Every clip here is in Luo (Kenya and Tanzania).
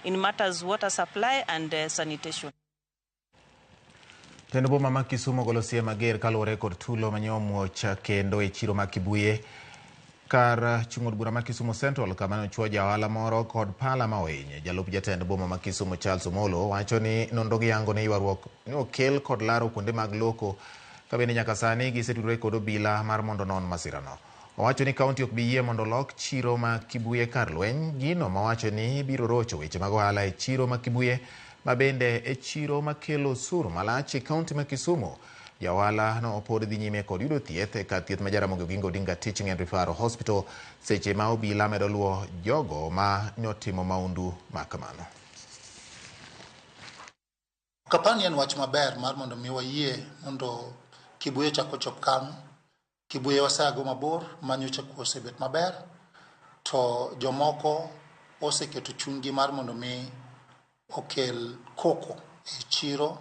in matters water supply and sanitation. Tend boma ma Kisumo golo sie mager kalore kod tulo manyomo cha kendo e chiro ma Kibuye kar chung'od bura ma Kisumo Central kama nochwo jaohala moro kod pala ma ohinye. Jalup jatend boma ma Kisumo Charles Omolo wacho ni nonro gi yango ne ywaruok ni okel kod laro kuonde mag loko ka bende nyaka sani gisetudore kod obila mar mondo non masirano. Owacho ni kaunti ok bi yie mondo lok chiro ma Kibuye kar lweny, gino mawacho ni biro rocho weche mag ohala e chiro ma Kibuye ma bende e chiro makelo osuru malach e kaunti ma Kisumo. Jaohala no pod dhi nyime kod yudo thieth e kar thieth ma Jaramogi Oginga Odinga Teaching and Referral Hospital seche ma obila medo luwo jogo ma notimo maundu ma kamano. Kapani en wach maber mar mondo mi wayie mondo Kibuye chako chop kanyo. Kibuye wasago mabor manyocha osebet maber to jomoko oseketo chunygi mar mondo mi okel koko e chiro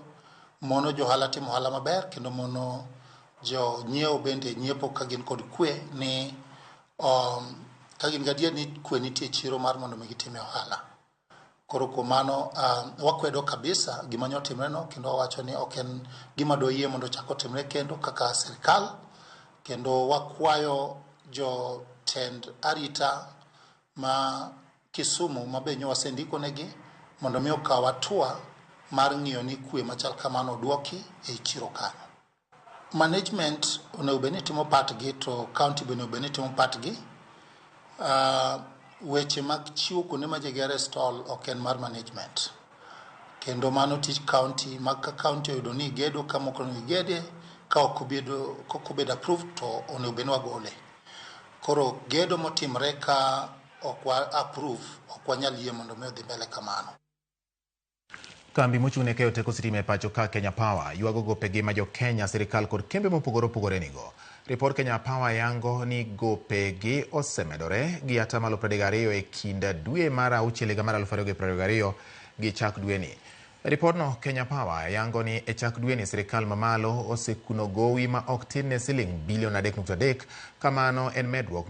mono johala timo ohala maber kendo mono jo nyiewo bende nyiepo ka gin kod kwe ni ka gin gadier ni kwe nitie chiro mar mondo mi gitime ohala. Koro kuom mano wakwedo kabisa gima nyotimre no kendo wacho ni ok en gima doyie mondo chako timre kendo kaka sirikal, kendo wakwayo jo tend arita ma Kisumu mabenyo wasendiko negi mondo mi okaw hatua mar ng'iyo ni kwe machal kamano oduoki e chiro kanyo. Management onego bed ni timo patgi to county bende onego bed ni timo patgi. Weche mag chiwo kuonde ma jigere stall ok en mar management, kendo mano tich county mag ka county oyudo ni gedo kama ok onego gede ka ok obedo approved to onego bed ni wagole. Koro gedo motimre ka ok wa approve ok wanyal yie mondo mi odhi mbele kamano. Kambi mochung'ne keyo teko sitima e pacho ka Kenya Power ywago gopegi ma jo Kenya sirikal kod kembe mopogore opogore nigo. Ripot Kenya Power yango ni gopegi osemedore gi atamalo 32 e kinda dwe mar 6 higa mar 2022 gi chak dwe ni. Ripodno Kenya Power yango ni e chak dwe ni sirikal mamalo osekuno gowi ma ok tin ne siling bilion 3.3 kamano en medruok